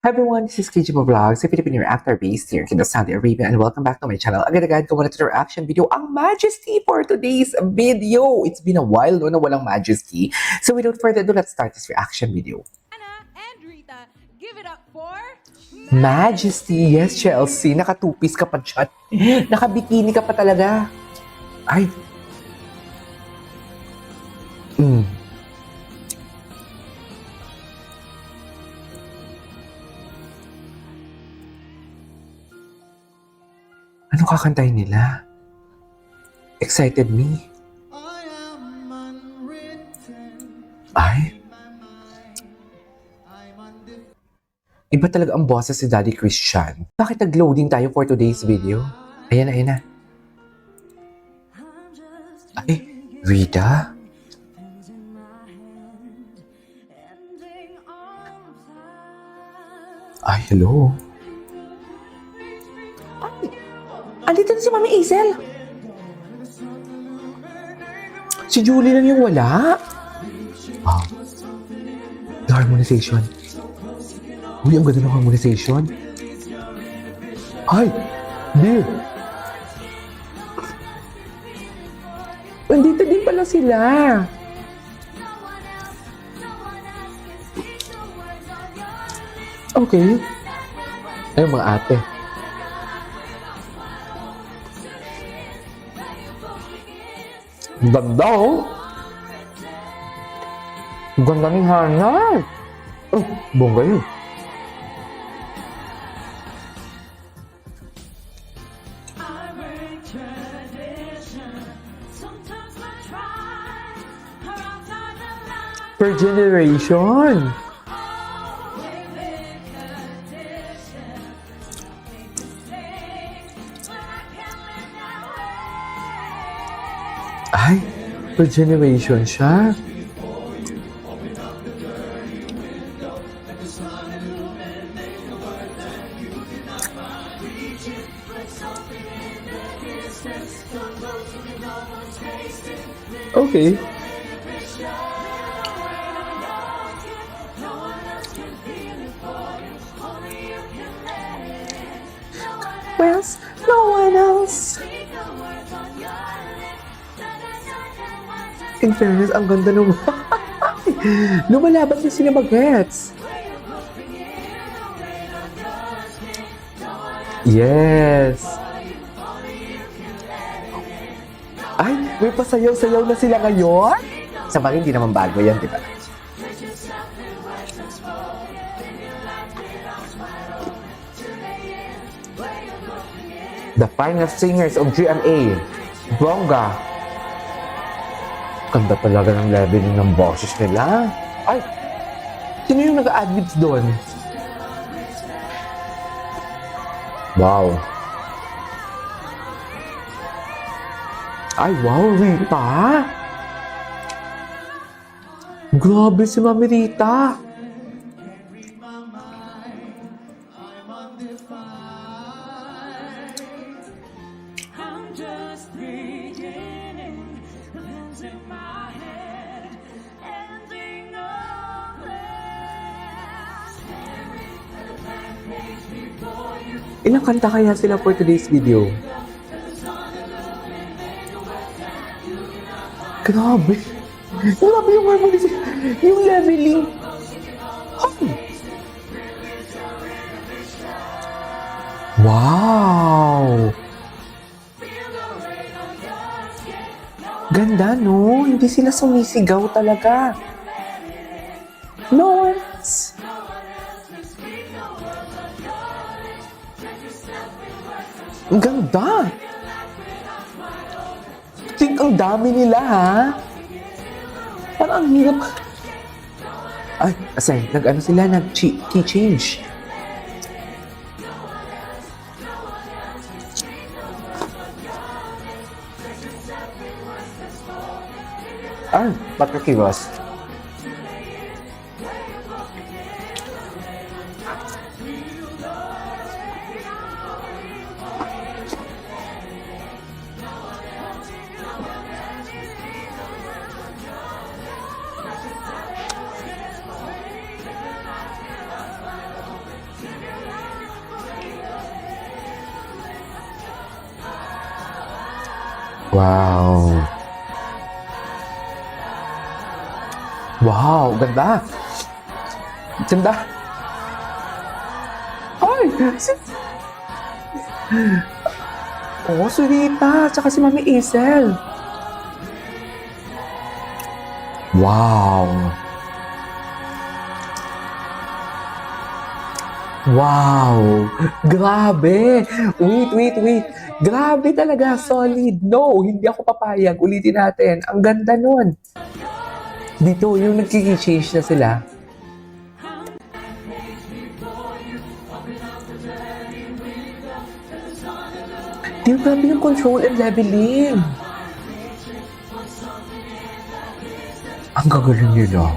Hi everyone, this is KG Vlogs, a Filipino actor based here in Saudi Arabia, and welcome back to my channel. Agad-agad ko muna to the reaction video, ang Majesty for today's video. It's been a while no na walang Majesty. So without further ado, let's start this reaction video. Anna and Rita, give it up for Majesty, yes Chelsea, naka-two-piece ka pa dyan. Naka-bikini ka pa talaga. Ay. Ano kakantahin nila? Excited Me? Ay? Iba talaga ang boses si Daddy Christian. Bakit nag-loading tayo for today's video? Ayan na, ayan na. Ay, Rita? Ay, hello. Andito na si Mami Hazel. Si Julie lang yung wala. Ah. The harmonization. Uy, ang ganda ng harmonization. Ay! Dear! Andito din pala sila. Okay. Ay, mga ate. Ganda oh! Ganda ng hanay! Oh, bongga yun. Per generation! Ay, per generation siya. Okay. Well, no one else. In fairness, ang ganda nung... Lumalaban din sila mag-gets. Yes. Ay, may pasayaw-sayaw na sila ngayon? Sa bagay, hindi naman bago yan, di ba? The finest singers of GMA. Bongga. Ganda talaga ng leveling ng boses nila. Ay! Sino yung nag-adlibs doon? Wow! Ay, wow, Rita! Grabe si Mami Rita! Ilang kanta kaya sila for today's video? Grabe! Grabe yung harmonization! Yung leveling! Hey! Wow! Ganda, no? Hindi sila sumisigaw talaga. No one's... Ang ganda! Think ang dami nila, ha? Parang ang hirap. Ay, asay, nag-ano sila, nag-key change. Ay, pakikiwas. Wow. Wow, ganda. Ganda. Ay! Oh, Surita. Tsaka si Mami Isel. Wow. Wow! Grabe! Wait. Grabe talaga, solid. No, hindi ako papayag. Ulitin natin. Ang ganda nun. Dito, yung nagkiki-change na sila. Di ba, grabe yung control and leveling. Ang gagaling nila.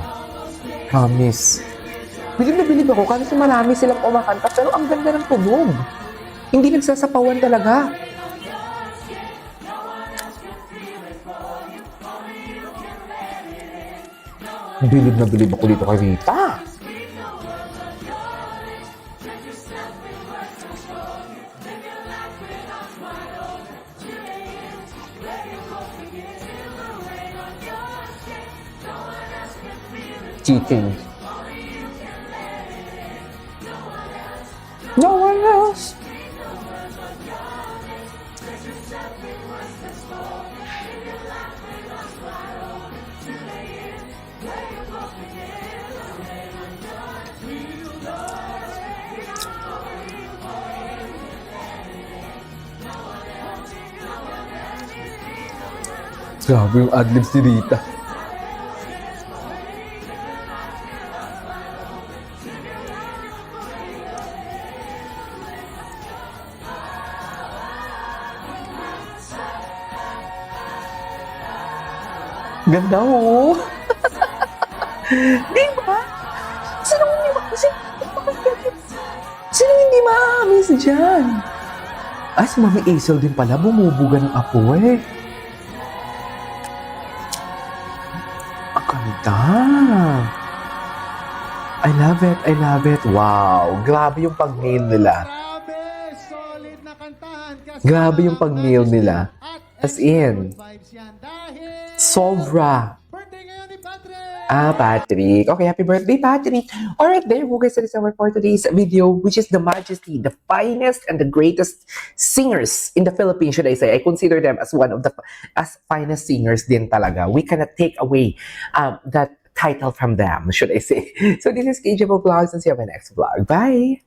Promise. Bilib na bilib ako kasi marami silang kumakanta pero ang ganda ng tunog. Hindi nagsasapawan talaga. Bilib na bilib ako dito kay Rita. Cheating. No one else. Grabe yung adlibs ni Rita. Ganda oh. Di ba? Sino hindi ma-miss dyan? Ay, si Mami Isel din pala, bumubuga ng apoy. Ang ganda. I love it. Wow, grabe yung pag-nail nila. Grabe, solid na kantahan. Grabe yung pag-nail nila. As in, sobra. Birthday ngayon ni Patrick! Patrick. Okay, happy birthday, Patrick. Alright, there you guys, that is our for today's video, which is the Majesty, the finest and the greatest singers in the Philippines, should I say. I consider them as one of the finest singers din talaga. We cannot take away that title from them, should I say. So this is KJ Vlogs, and see you on my next vlog. Bye!